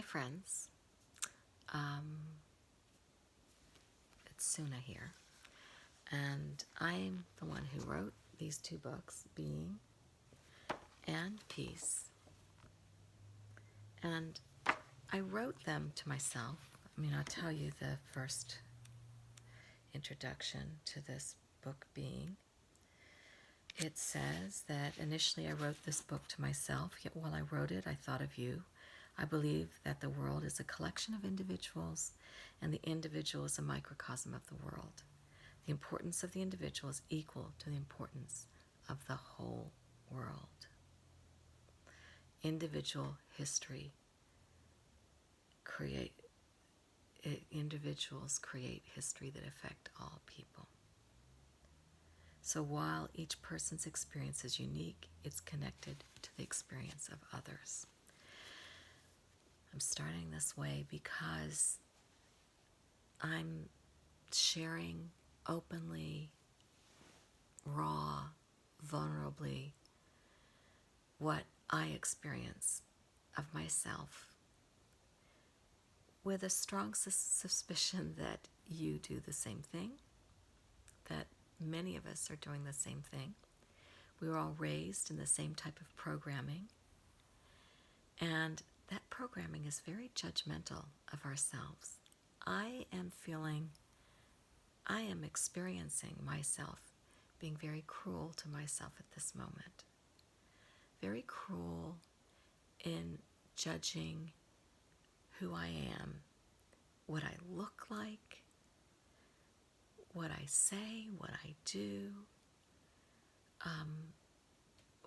Hi friends, um, it's Suna here, and I'm the one who wrote these two books, Being and Peace. And I wrote them to myself. I'll tell you the first introduction to this book, Being. It says that initially I wrote this book to myself, yet while I wrote it, I thought of you. I believe that the world is a collection of individuals, and the individual is a microcosm of the world. The importance of the individual is equal to the importance of the whole world. Individual history create individuals create history that affect all people. So while each person's experience is unique, it's connected to the experience of others. I'm starting this way because I'm sharing openly, raw, vulnerably, what I experience of myself, with a strong suspicion that you do the same thing, that many of us are doing the same thing. We were all raised in the same type of programming, and that programming is very judgmental of ourselves. I am experiencing myself being very cruel to myself at this moment. Very cruel in judging who I am, what I look like, what I say, what I do.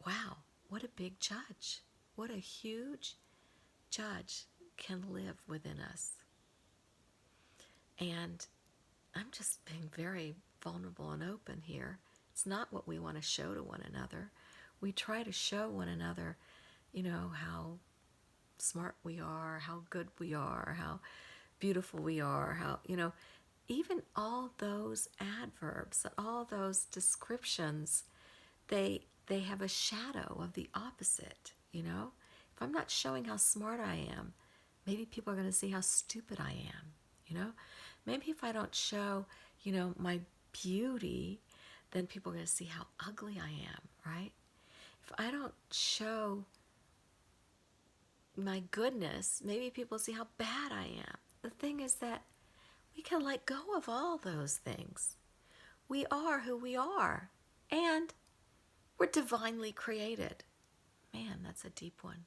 Wow, what a big judge. What a huge judge can live within us. And I'm just being very vulnerable and open here. It's not what we want to show to one another. We try to show one another, how smart we are, how good we are, how beautiful we are, how, even all those adverbs, all those descriptions, they have a shadow of the opposite, If I'm not showing how smart I am, maybe people are going to see how stupid I am, Maybe if I don't show, my beauty, then people are going to see how ugly I am, right? If I don't show my goodness, maybe people see how bad I am. The thing is that we can let go of all those things. We are who we are, and we're divinely created. Man, that's a deep one.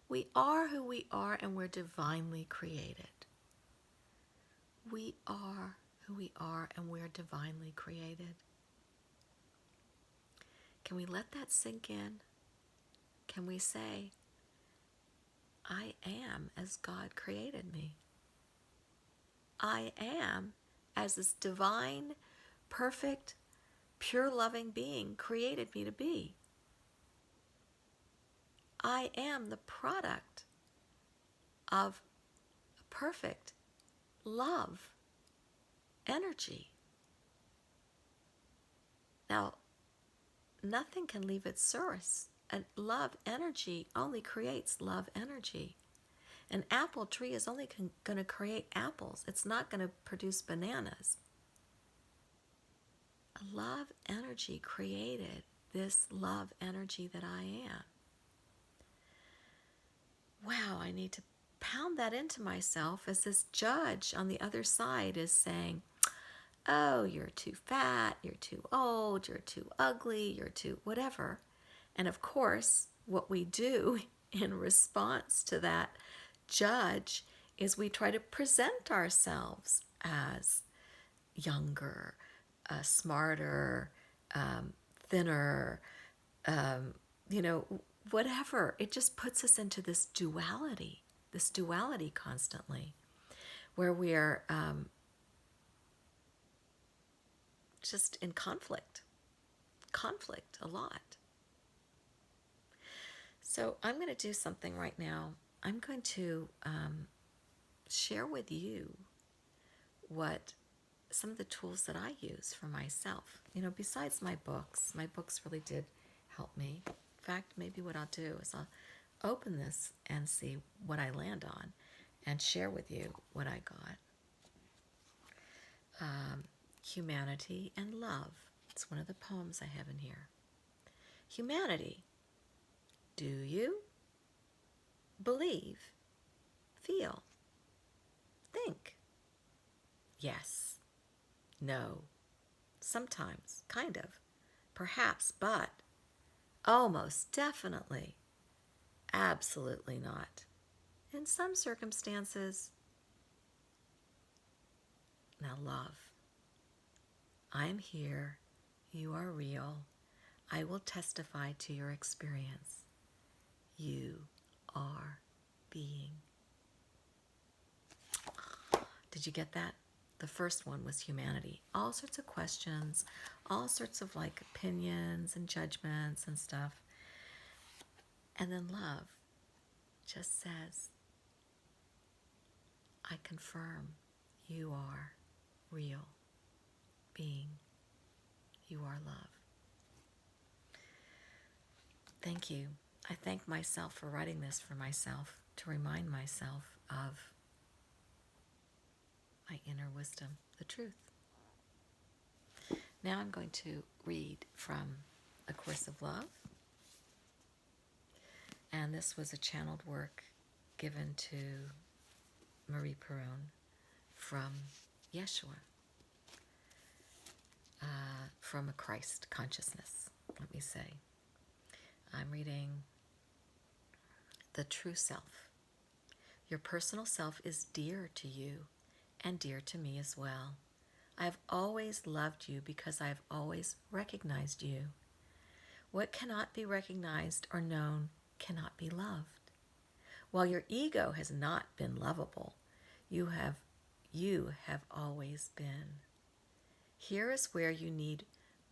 We are who we are, and we're divinely created. We are who we are, and we're divinely created. Can we let that sink in? Can we say, I am as God created me? I am as this divine, perfect, pure loving being created me to be. I am the product of perfect love energy. Now, nothing can leave its source. And love energy only creates love energy. An apple tree is only going to create apples. It's not going to produce bananas. Love energy created this love energy that I am. Wow, I need to pound that into myself as this judge on the other side is saying, oh, you're too fat, you're too old, you're too ugly, you're too whatever. And of course, what we do in response to that judge is we try to present ourselves as younger, smarter, thinner, whatever. It just puts us into this duality constantly, where we are just in conflict a lot. So I'm going to do something right now. I'm going to share with you what some of the tools that I use for myself. Besides my books really did help me. In fact, maybe what I'll do is I'll open this and see what I land on. and share with you what I got. Humanity and Love. It's one of the poems I have in here. Humanity. Do you believe, feel, think? Yes, no, sometimes, kind of, perhaps, but almost definitely, absolutely not. In some circumstances, now love. I am here. You are real. I will testify to your experience. You are being. Did you get that? The first one was humanity. All sorts of questions, all sorts of like opinions and judgments and stuff. And then love just says, I confirm you are real being. You are love. Thank you. I thank myself for writing this for myself, to remind myself of my inner wisdom, the truth. Now I'm going to read from A Course of Love. And this was a channeled work given to Marie Perron from Yeshua, from a Christ consciousness, let me say. I'm reading The True Self. Your personal self is dear to you and dear to me as well. I have always loved you because I have always recognized you. What cannot be recognized or known cannot be loved. While your ego has not been lovable, you have always been. Here is where you need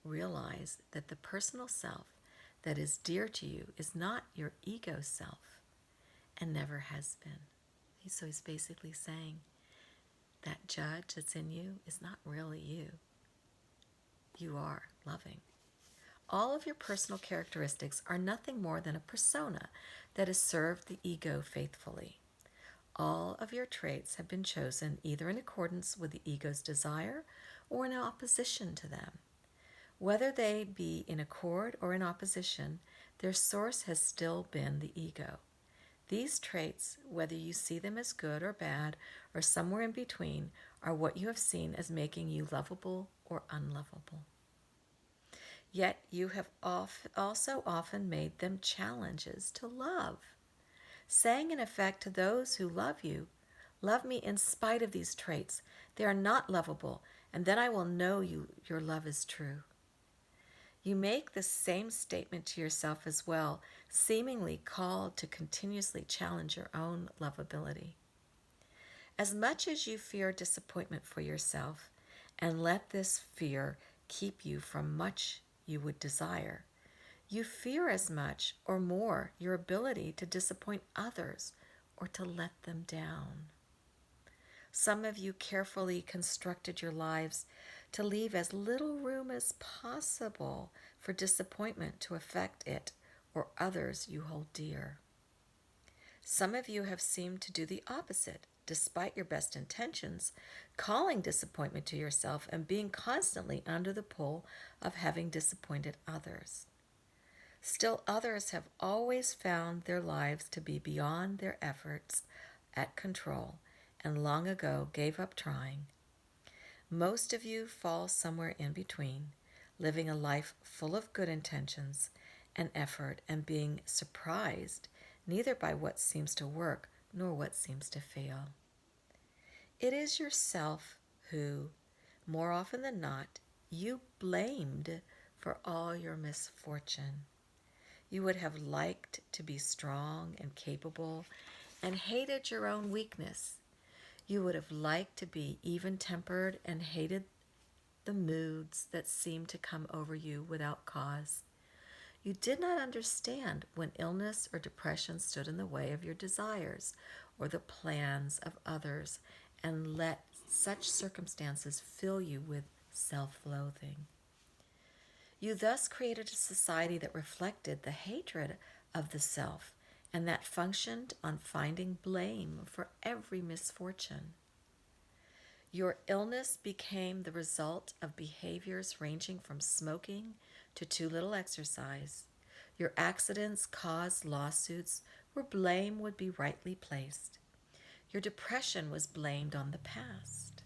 realize that the personal self that is dear to you is not your ego self and never has been. So he's basically saying that judge that's in you is not really you. You are loving. All of your personal characteristics are nothing more than a persona that has served the ego faithfully. All of your traits have been chosen either in accordance with the ego's desire or in opposition to them. Whether they be in accord or in opposition, their source has still been the ego. These traits, whether you see them as good or bad or somewhere in between, are what you have seen as making you lovable or unlovable. Yet you have also often made them challenges to love, saying in effect to those who love you, love me in spite of these traits. They are not lovable, and then I will know your love is true. You make the same statement to yourself as well, seemingly called to continuously challenge your own lovability. As much as you fear disappointment for yourself, and let this fear keep you from much you would desire, you fear as much or more your ability to disappoint others or to let them down. Some of you carefully constructed your lives to leave as little room as possible for disappointment to affect it or others you hold dear. Some of you have seemed to do the opposite, despite your best intentions, calling disappointment to yourself and being constantly under the pull of having disappointed others. Still others have always found their lives to be beyond their efforts at control and long ago gave up trying. Most of you fall somewhere in between, living a life full of good intentions and effort and being surprised neither by what seems to work nor what seems to fail. It is yourself who, more often than not, you blamed for all your misfortune. You would have liked to be strong and capable and hated your own weakness. You would have liked to be even-tempered and hated the moods that seemed to come over you without cause. You did not understand when illness or depression stood in the way of your desires or the plans of others and let such circumstances fill you with self-loathing. You thus created a society that reflected the hatred of the self and that functioned on finding blame for every misfortune. Your illness became the result of behaviors ranging from smoking to too little exercise. Your accidents caused lawsuits where blame would be rightly placed. Your depression was blamed on the past.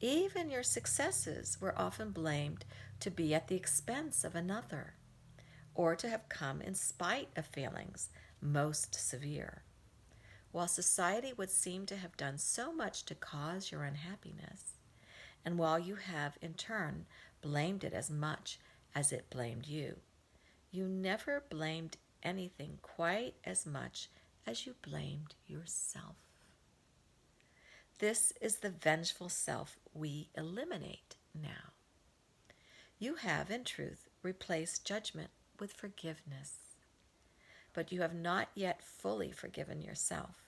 Even your successes were often blamed to be at the expense of another, or to have come in spite of failings most severe. While society would seem to have done so much to cause your unhappiness, and while you have in turn blamed it as much as it blamed you, you never blamed anything quite as much as you blamed yourself. This is the vengeful self we eliminate now. You have, in truth, replaced judgment with forgiveness, but you have not yet fully forgiven yourself.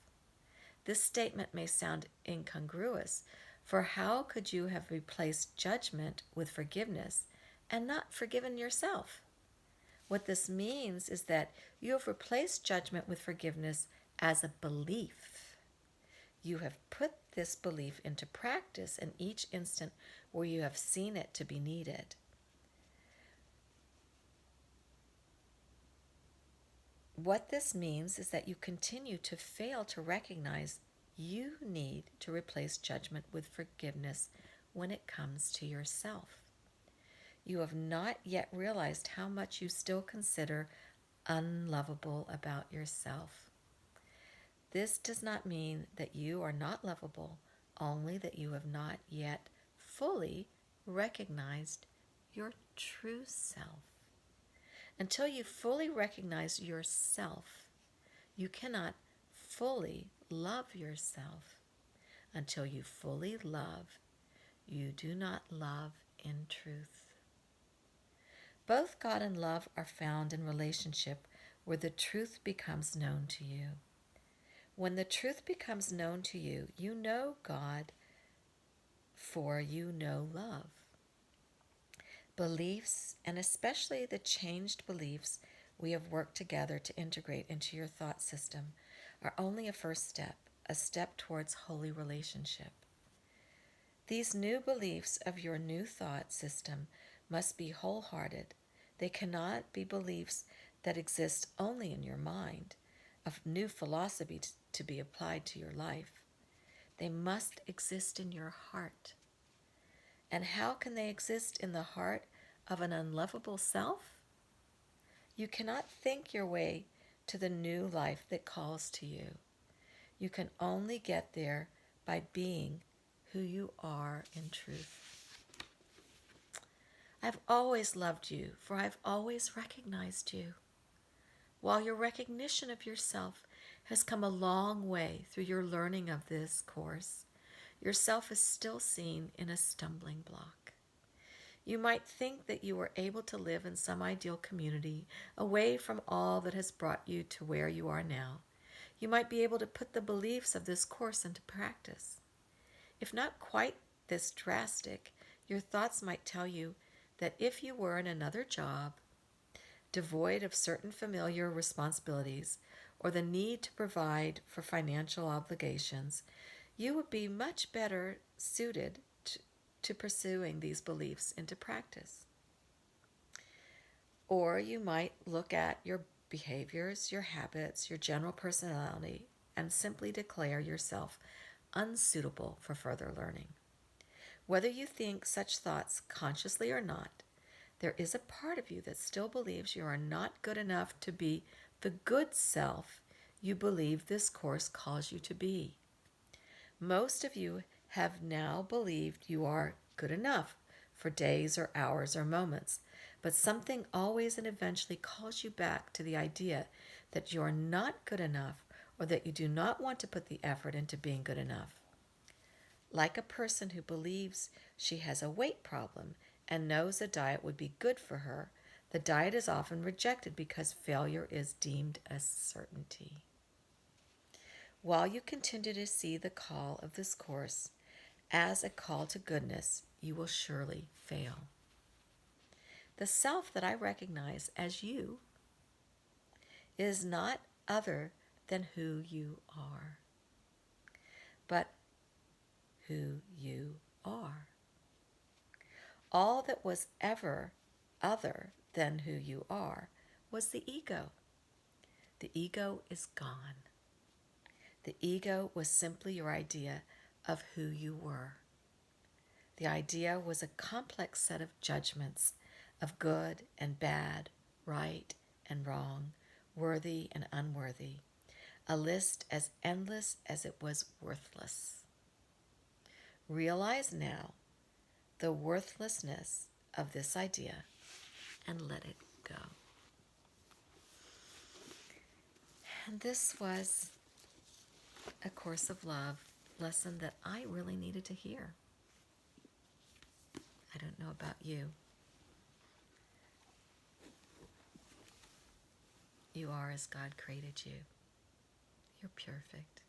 This statement may sound incongruous, for how could you have replaced judgment with forgiveness and not forgiven yourself? What this means is that you have replaced judgment with forgiveness as a belief. You have put this belief into practice in each instant where you have seen it to be needed. What this means is that you continue to fail to recognize you need to replace judgment with forgiveness when it comes to yourself. You have not yet realized how much you still consider unlovable about yourself. This does not mean that you are not lovable, only that you have not yet fully recognized your true self. Until you fully recognize yourself, you cannot fully love yourself. Until you fully love, you do not love in truth. Both God and love are found in relationship where the truth becomes known to you. When the truth becomes known to you, you know God, for you know love. Beliefs, and especially the changed beliefs we have worked together to integrate into your thought system, are only a first step, a step towards holy relationship. These new beliefs of your new thought system must be wholehearted. They cannot be beliefs that exist only in your mind, a new philosophy to be applied to your life. They must exist in your heart. And how can they exist in the heart of an unlovable self? You cannot think your way to the new life that calls to you. You can only get there by being who you are in truth. I've always loved you, for I've always recognized you. While your recognition of yourself has come a long way through your learning of this course, yourself is still seen in a stumbling block. You might think that you are able to live in some ideal community away from all that has brought you to where you are now. You might be able to put the beliefs of this course into practice. If not quite this drastic, your thoughts might tell you that if you were in another job, devoid of certain familiar responsibilities or the need to provide for financial obligations, you would be much better suited to pursuing these beliefs into practice. Or you might look at your behaviors, your habits, your general personality, and simply declare yourself unsuitable for further learning. Whether you think such thoughts consciously or not, there is a part of you that still believes you are not good enough to be the good self you believe this course calls you to be. Most of you have now believed you are good enough for days or hours or moments, but something always and eventually calls you back to the idea that you are not good enough or that you do not want to put the effort into being good enough. Like a person who believes she has a weight problem and knows a diet would be good for her, the diet is often rejected because failure is deemed a certainty. While you continue to see the call of this course as a call to goodness, you will surely fail. The self that I recognize as you is not other than who you are, but who you are. All that was ever other than who you are was the ego. The ego is gone. The ego was simply your idea of who you were. The idea was a complex set of judgments of good and bad, right and wrong, worthy and unworthy, a list as endless as it was worthless. Realize now the worthlessness of this idea and let it go. And this was a Course of Love lesson that I really needed to hear. I don't know about you. You are as God created you. You're perfect.